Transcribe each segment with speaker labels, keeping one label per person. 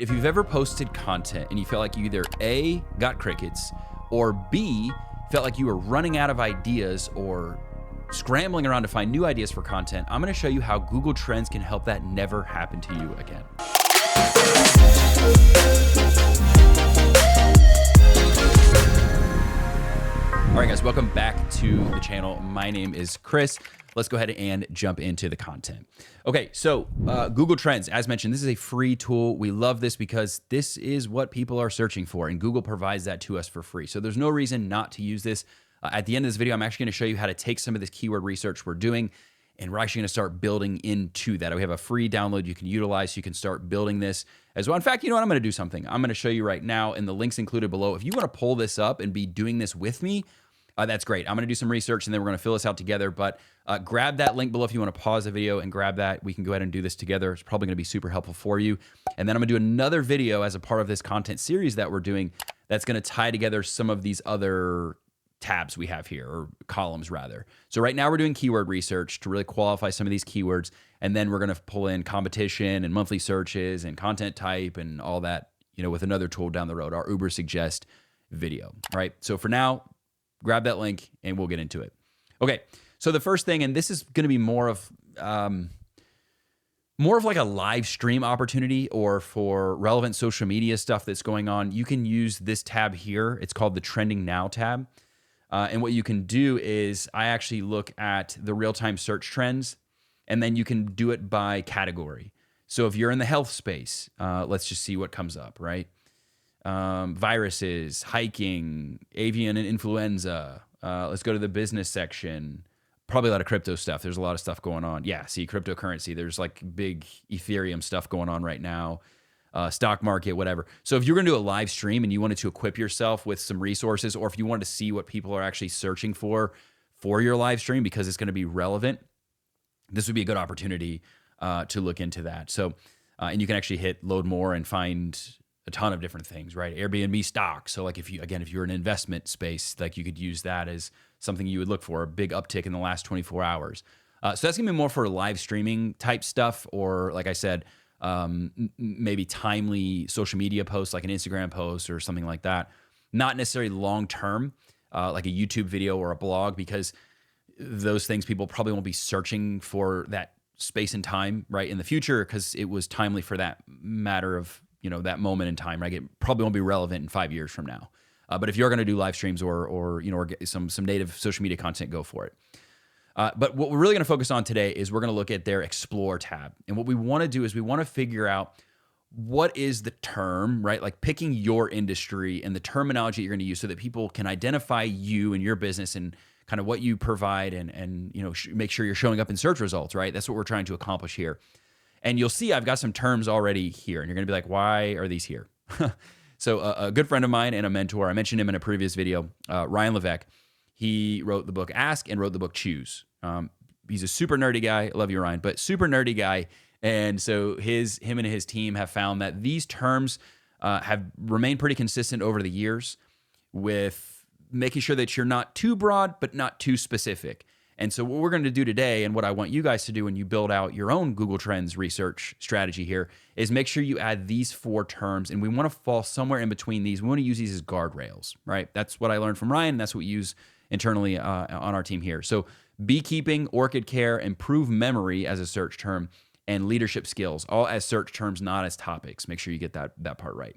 Speaker 1: If you've ever posted content and you felt like you either A, got crickets, or B, felt like you were running out of ideas or scrambling around to find new ideas for content, I'm going to show you how Google Trends can help that never happen to you again. All right, guys, welcome back to the channel. My name is Chris. Let's go ahead and jump into the content. Okay, so Google Trends, as mentioned, this is a free tool. We love this because this is what people are searching for, and Google provides that to us for free. So there's no reason not to use this. At the end of this video, I'm actually going to show you how to take some of this keyword research we're doing, and we're actually going to start building into that. We have a free download you can utilize so you can start building this as well. In fact, you know what? I'm going to do something. I'm going to show you right now, and the link's included below. If you want to pull this up and be doing this with me, that's great. I'm going to do some research and then we're going to fill this out together. But grab that link below if you want to pause the video and grab that. We can go ahead and do this together. It's probably going to be super helpful for you. And then I'm going to do another video as a part of this content series that we're doing that's going to tie together some of these other tabs we have here, or columns rather. So right now we're doing keyword research to really qualify some of these keywords. And then we're going to pull in competition and monthly searches and content type and all that, you know, with another tool down the road, our Uber Suggest video. All right. So for now, grab that link and we'll get into it. Okay, so the first thing, and this is going to be more of like a live stream opportunity or for relevant social media stuff that's going on. You can use this tab here. It's called the Trending Now tab. And what you can do is I actually look at the real-time search trends, and then you can do it by category. So if you're in the health space, let's just see what comes up, right? Viruses, hiking, avian and influenza. Let's go to the business section. Probably a lot of crypto stuff. There's a lot of stuff going on. Yeah, see, cryptocurrency. There's like big Ethereum stuff going on right now. Stock market, whatever. So if you're going to do a live stream and you wanted to equip yourself with some resources, or if you wanted to see what people are actually searching for your live stream because it's going to be relevant, this would be a good opportunity to look into that. So, and you can actually hit load more and find a ton of different things, right? Airbnb stock. So like if you're in an investment space, like you could use that as something you would look for, a big uptick in the last 24 hours. So that's gonna be more for live streaming type stuff, or like I said, maybe timely social media posts like an Instagram post or something like that. Not necessarily long-term, like a YouTube video or a blog, because those things people probably won't be searching for that space and time, right, in the future, because it was timely for that matter of, you know, that moment in time, right? It probably won't be relevant in 5 years from now. But if you're going to do live streams or get some native social media content, go for it. But what we're really going to focus on today is we're going to look at their Explore tab. And what we want to do is we want to figure out what is the term, right? Like picking your industry and the terminology you're going to use so that people can identify you and your business and kind of what you provide and you know, make sure you're showing up in search results, right? That's what we're trying to accomplish here. And you'll see I've got some terms already here, and you're going to be like, why are these here? So a good friend of mine and a mentor, I mentioned him in a previous video, Ryan Levesque. He wrote the book Ask and wrote the book Choose. He's a super nerdy guy. I love you, Ryan, but super nerdy guy. And so him and his team have found that these terms have remained pretty consistent over the years, with making sure that you're not too broad, but not too specific. And so what we're going to do today, and what I want you guys to do when you build out your own Google Trends research strategy here, is make sure you add these 4 terms, and we want to fall somewhere in between these. We want to use these as guardrails, right? That's what I learned from Ryan, and that's what we use internally on our team here. So beekeeping, orchid care, improve memory as a search term, and leadership skills, all as search terms, not as topics. Make sure you get that part right.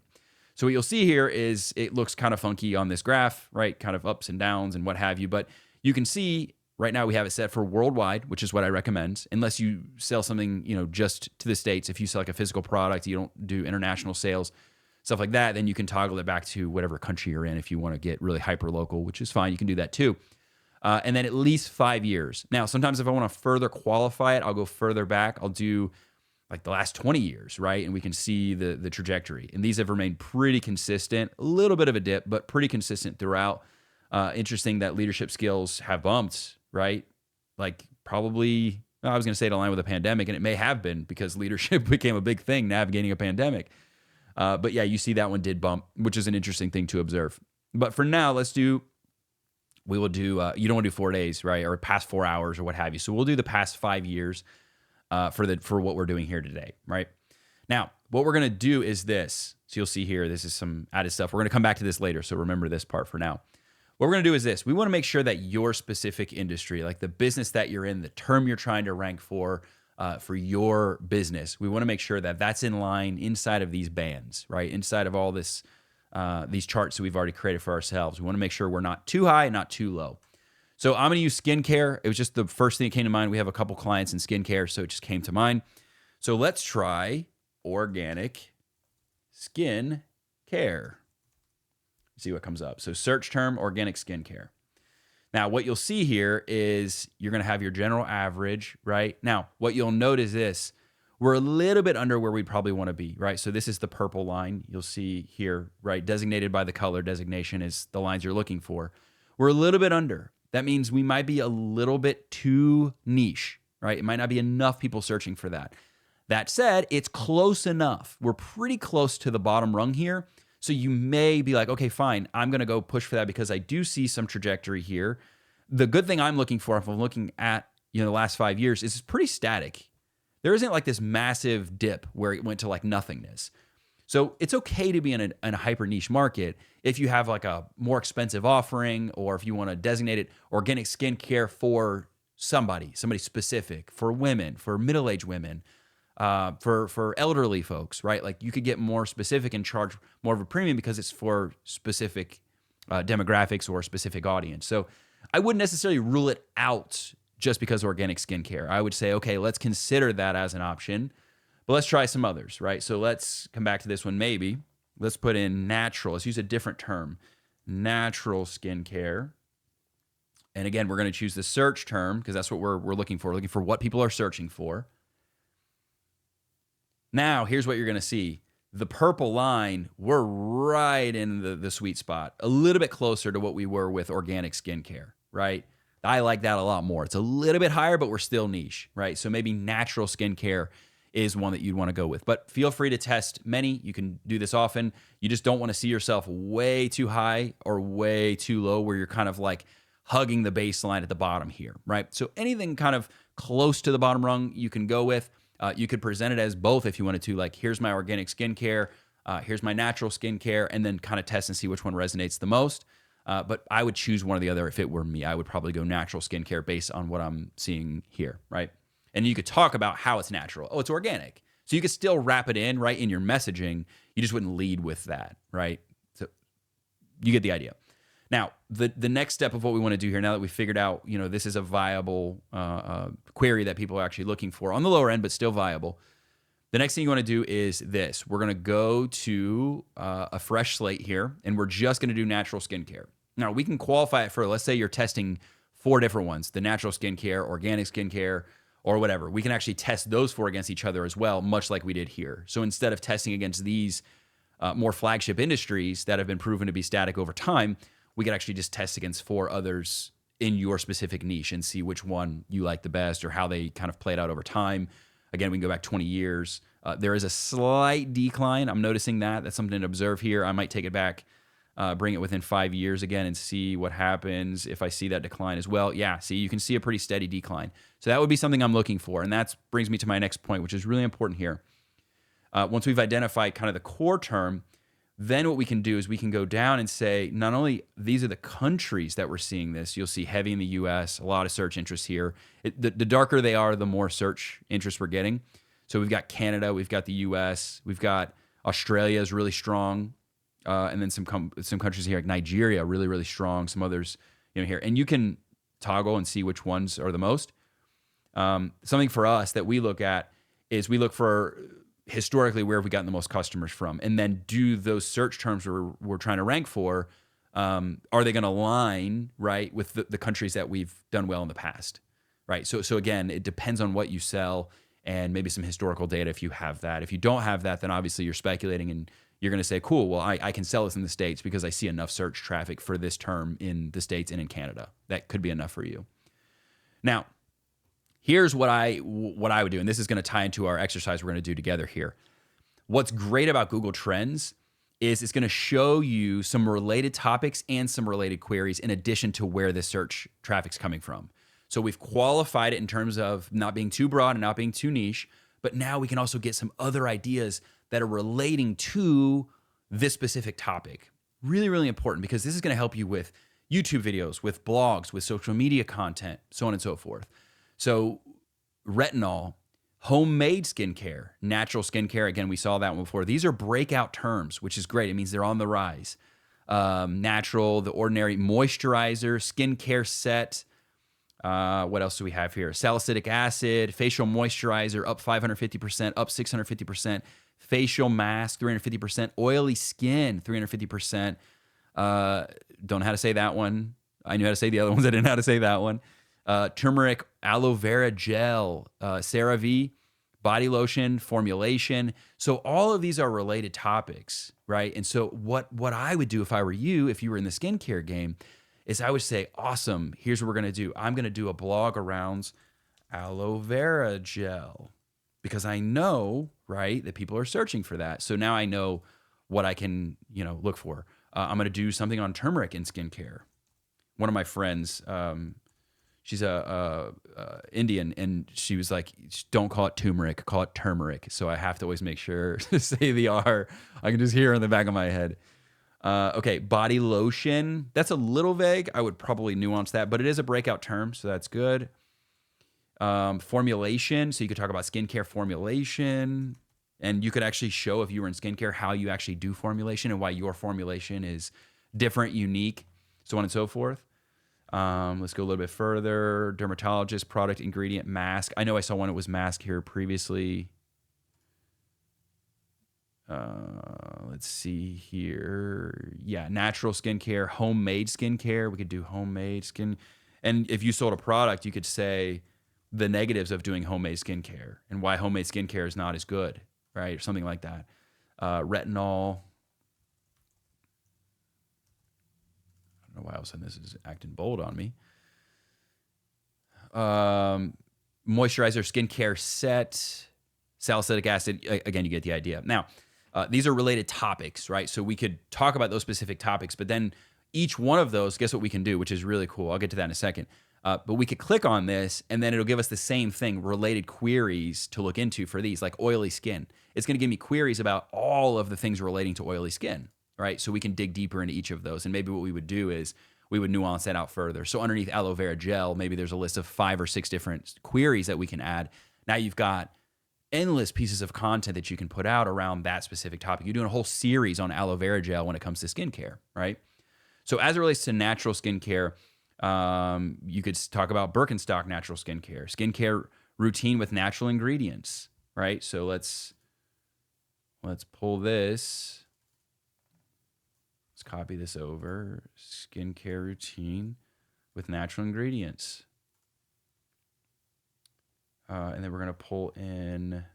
Speaker 1: So what you'll see here is it looks kind of funky on this graph, right? Kind of ups and downs and what have you, but you can see right now we have it set for worldwide, which is what I recommend, unless you sell something, you know, just to the States. If you sell like a physical product, you don't do international sales, stuff like that, then you can toggle it back to whatever country you're in if you want to get really hyper local, which is fine. You can do that too. And then at least 5 years. Now, sometimes if I want to further qualify it, I'll go further back. I'll do like the last 20 years, right? And we can see the trajectory. And these have remained pretty consistent, a little bit of a dip, but pretty consistent throughout. Interesting that leadership skills have bumped, right? Like probably, I was going to say it aligned with a pandemic, and it may have been because leadership became a big thing navigating a pandemic. But yeah, you see that one did bump, which is an interesting thing to observe. But for now, we will do, you don't want to do 4 days, right? Or past 4 hours or what have you. So we'll do the past 5 years for what we're doing here today, right? Now, what we're going to do is this. So you'll see here, this is some added stuff. We're going to come back to this later, so remember this part for now. What we're going to do is this. We want to make sure that your specific industry, like the business that you're in, the term you're trying to rank for your business, we want to make sure that that's in line inside of these bands, right? Inside of all this, these charts that we've already created for ourselves. We want to make sure we're not too high, not too low. So I'm going to use skincare. It was just the first thing that came to mind. We have a couple clients in skincare, so it just came to mind. So let's try organic skin care. See what comes up. So search term, organic skincare. Now, what you'll see here is you're going to have your general average, right? Now, what you'll note is this. We're a little bit under where we probably want to be, right? So this is the purple line you'll see here, right? Designated by the color designation is the lines you're looking for. We're a little bit under. That means we might be a little bit too niche, right? It might not be enough people searching for that. That said, it's close enough. We're pretty close to the bottom rung here. So you may be like, okay, fine, I'm going to go push for that because I do see some trajectory here. The good thing I'm looking for, if I'm looking at the last 5 years, is it's pretty static. There isn't like this massive dip where it went to like nothingness. So it's okay to be in a hyper niche market if you have like a more expensive offering, or if you want to designate it organic skincare for somebody specific, for women, for middle-aged women, for elderly folks, right? Like you could get more specific and charge more of a premium because it's for specific demographics or a specific audience. So I wouldn't necessarily rule it out just because organic skincare. I would say, okay, let's consider that as an option, but let's try some others, right? So let's come back to this one maybe. Let's put in natural. Let's use a different term, natural skincare. And again, we're going to choose the search term because that's what we're looking for. We're looking for what people are searching for. Now, here's what you're going to see. The purple line, we're right in the sweet spot, a little bit closer to what we were with organic skincare, right? I like that a lot more. It's a little bit higher, but we're still niche, right? So maybe natural skincare is one that you'd want to go with. But feel free to test many. You can do this often. You just don't want to see yourself way too high or way too low where you're kind of like hugging the baseline at the bottom here, right? So anything kind of close to the bottom rung you can go with. You could present it as both if you wanted to, like here's my organic skincare, here's my natural skincare, and then kind of test and see which one resonates the most. But I would choose one or the other if it were me. I would probably go natural skincare based on what I'm seeing here, right? And you could talk about how it's natural. Oh, it's organic. So you could still wrap it in, right, in your messaging. You just wouldn't lead with that, right? So you get the idea. Now, the next step of what we want to do here, now that we've figured out, this is a viable query that people are actually looking for on the lower end, but still viable. The next thing you want to do is this. We're going to go to a fresh slate here, and we're just going to do natural skincare. Now, we can qualify it for, let's say you're testing 4 different ones, the natural skincare, organic skincare, or whatever. We can actually test those 4 against each other as well, much like we did here. So instead of testing against these more flagship industries that have been proven to be static over time, we could actually just test against 4 others in your specific niche and see which one you like the best or how they kind of played out over time. Again, we can go back 20 years. There is a slight decline. I'm noticing that. That's something to observe here. I might take it back, bring it within 5 years again and see what happens if I see that decline as well. Yeah, see, you can see a pretty steady decline. So that would be something I'm looking for. And that brings me to my next point, which is really important here. Once we've identified kind of the core term, then what we can do is we can go down and say, not only these are the countries that we're seeing this, you'll see heavy in the US, a lot of search interest here. The darker they are, the more search interest we're getting. So we've got Canada, we've got the US, we've got Australia is really strong. And then some countries here like Nigeria, really, really strong. Some others, here. And you can toggle and see which ones are the most. Something for us that we look at is we look for historically where have we gotten the most customers from, and then do those search terms we're trying to rank for, are they going to align right with the countries that we've done well in the past, right? So again, it depends on what you sell and maybe some historical data if you have that. If you don't have that, then obviously you're speculating and you're going to say, cool, well, I can sell this in the States because I see enough search traffic for this term in the States and in Canada. That could be enough for you. Now, here's what I would do, and this is going to tie into our exercise we're going to do together here. What's great about Google Trends is it's going to show you some related topics and some related queries in addition to where the search traffic's coming from. So we've qualified it in terms of not being too broad and not being too niche, but now we can also get some other ideas that are relating to this specific topic. Really, really important, because this is going to help you with YouTube videos, with blogs, with social media content, so on and so forth. So retinol, homemade skincare, natural skincare. Again, we saw that one before. These are breakout terms, which is great. It means they're on the rise. Natural, the ordinary, moisturizer, skincare set. What else do we have here? Salicylic acid, facial moisturizer, up 550%, up 650%. Facial mask, 350%. Oily skin, 350%. Don't know how to say that one. I knew how to say the other ones. I didn't know how to say that one. Turmeric, aloe vera gel, CeraVe, body lotion, formulation. So all of these are related topics, right? And so what I would do if I were you, if you were in the skincare game, is I would say, awesome, here's what we're going to do. I'm going to do a blog around aloe vera gel, because I know, right, that people are searching for that. So now I know what I can, look for. I'm going to do something on turmeric in skincare. One of my friends, she's a Indian, and she was like, don't call it turmeric, call it turmeric. So I have to always make sure to say the R. I can just hear it in the back of my head. Okay, body lotion. That's a little vague. I would probably nuance that, but it is a breakout term, so that's good. Formulation. So you could talk about skincare formulation, and you could actually show, if you were in skincare, how you actually do formulation and why your formulation is different, unique, so on and so forth. Let's go a little bit further. Dermatologist, product, ingredient, mask. I know I saw one that was mask here previously. Let's see here. Yeah, natural skincare, homemade skincare. We could do homemade skin. And if you sold a product, you could say the negatives of doing homemade skincare and why homemade skincare is not as good, right? Or something like that. Retinol. I don't know why all of a sudden this is acting bold on me. Moisturizer, skincare set, salicylic acid. Again, you get the idea. Now, these are related topics, right? So we could talk about those specific topics, but then each one of those, guess what we can do, which is really cool. I'll get to that in a second. But we could click on this, and then it'll give us the same thing, related queries to look into for these, like oily skin. It's going to give me queries about all of the things relating to oily skin, right? So we can dig deeper into each of those. And maybe what we would do is we would nuance that out further. So underneath aloe vera gel, maybe there's a list of 5 or 6 different queries that we can add. Now you've got endless pieces of content that you can put out around that specific topic. You're doing a whole series on aloe vera gel when it comes to skincare, right? So as it relates to natural skincare, you could talk about Birkenstock natural skincare routine with natural ingredients, right? So let's pull this. Let's copy this over. Skincare routine with natural ingredients. And then we're going to pull in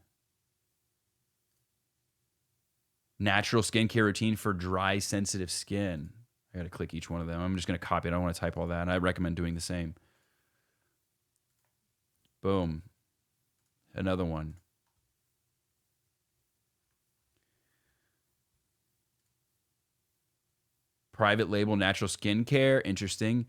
Speaker 1: natural skincare routine for dry, sensitive skin. I got to click each one of them. I'm just going to copy it. I don't want to type all that. And I recommend doing the same. Boom. Another one. Private label natural skincare. Interesting.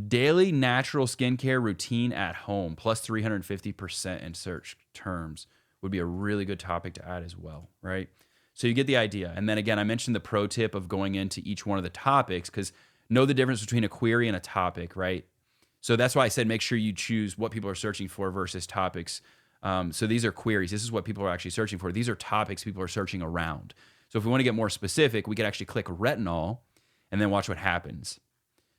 Speaker 1: Daily natural skincare routine at home, plus 350% in search terms, would be a really good topic to add as well, right? So you get the idea. And then again, I mentioned the pro tip of going into each one of the topics, because know the difference between a query and a topic, right? So that's why I said make sure you choose what people are searching for versus topics. So these are queries. This is what people are actually searching for. These are topics people are searching around. So if we want to get more specific, we could actually click retinol and then watch what happens.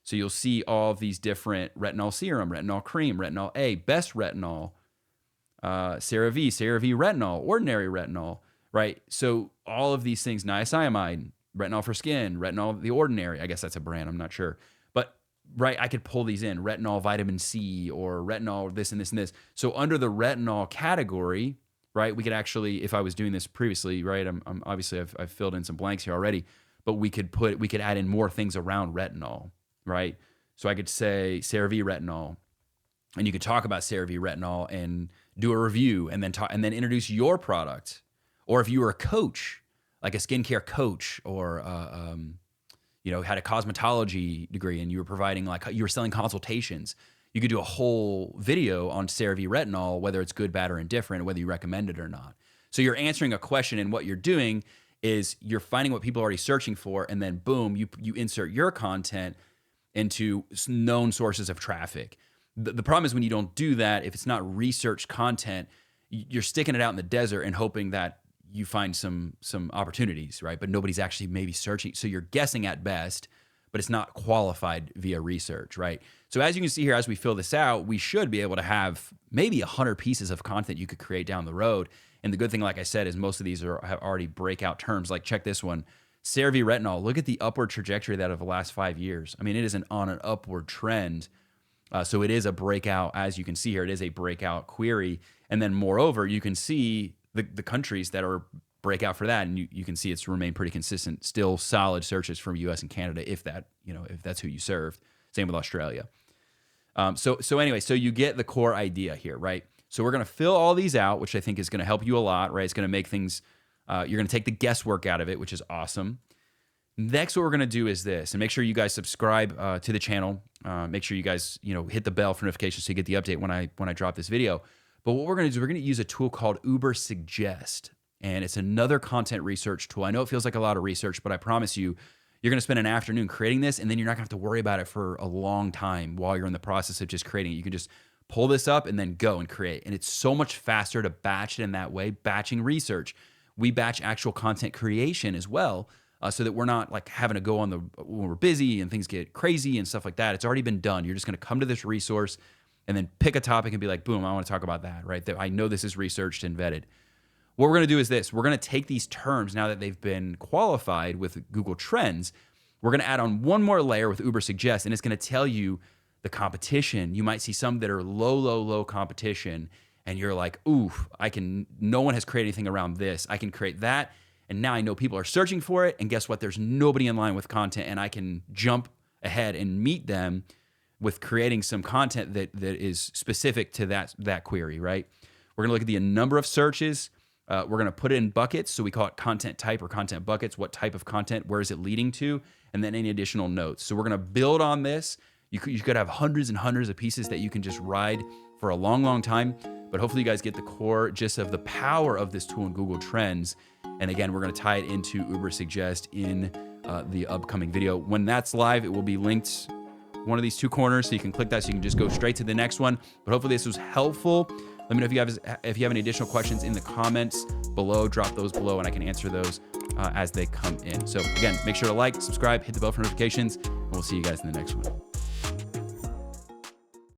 Speaker 1: So you'll see all of these different retinol serum, retinol cream, retinol A, best retinol, CeraVe, CeraVe retinol, ordinary retinol, right? So all of these things, niacinamide, retinol for skin, retinol the ordinary. I guess that's a brand, I'm not sure. But right, I could pull these in, retinol vitamin C or retinol this and this and this. So under the retinol category, right, we could actually, if I was doing this previously, right, I'm obviously I've filled in some blanks here already, but we could add in more things around retinol. Right? So I could say CeraVe retinol, and you could talk about CeraVe retinol and do a review and then introduce your product. Or if you were a coach, like a skincare coach, or had a cosmetology degree and you were providing, like, you were selling consultations, you could do a whole video on CeraVe retinol, whether it's good, bad, or indifferent, whether you recommend it or not. So you're answering a question, and what you're doing is you're finding what people are already searching for, and then boom, you insert your content into known sources of traffic. The problem is when you don't do that, if it's not research content, you're sticking it out in the desert and hoping that you find some opportunities, right? But nobody's actually maybe searching. So you're guessing at best, but it's not qualified via research, right? So as you can see here, as we fill this out, we should be able to have maybe 100 pieces of content you could create down the road. And the good thing, like I said, is most of these have already breakout terms. Like check this one, CeraVe retinol. Look at the upward trajectory of that of the last 5 years. I mean, it is on an upward trend. So it is a breakout, as you can see here, it is a breakout query. And then moreover, you can see the countries that are breakout for that. And you can see it's remained pretty consistent, still solid searches from US and Canada, if that's who you served. Same with Australia. So anyway, so you get the core idea here, right? So we're going to fill all these out, which I think is going to help you a lot, right? It's going to make things, you're going to take the guesswork out of it, which is awesome. Next, what we're going to do is this, and make sure you guys subscribe to the channel. Make sure you guys, hit the bell for notifications so you get the update when I drop this video. But what we're going to do, we're going to use a tool called Uber Suggest, and it's another content research tool. I know it feels like a lot of research, but I promise you, you're going to spend an afternoon creating this, and then you're not going to have to worry about it for a long time while you're in the process of just creating it. You can just pull this up and then go and create. And it's so much faster to batch it in that way, batching research. We batch actual content creation as well, so that we're not like having to go on when we're busy and things get crazy and stuff like that. It's already been done. You're just going to come to this resource and then pick a topic and be like, boom, I want to talk about that, right? That I know this is researched and vetted. What we're going to do is this. We're going to take these terms now that they've been qualified with Google Trends. We're going to add on one more layer with Uber Suggest, and it's going to tell you the competition. You might see some that are low competition, and you're like, ooh, no one has created anything around this. I can create that, and now I know people are searching for it, and guess what? There's nobody in line with content, and I can jump ahead and meet them with creating some content that is specific to that query, right? We're going to look at the number of searches. We're going to put it in buckets. So we call it content type or content buckets. What type of content? Where is it leading to? And then any additional notes. So we're going to build on this. You could have hundreds and hundreds of pieces that you can just ride for a long time. But hopefully you guys get the core gist of the power of this tool in Google Trends. And again, we're going to tie it into Uber Suggest in the upcoming video. When that's live, it will be linked one of these two corners, so you can click that so you can just go straight to the next one. But hopefully this was helpful. Let me know if you have any additional questions in the comments below. Drop those below and I can answer those as they come in. So again, make sure to like, subscribe, hit the bell for notifications, and we'll see you guys in the next one.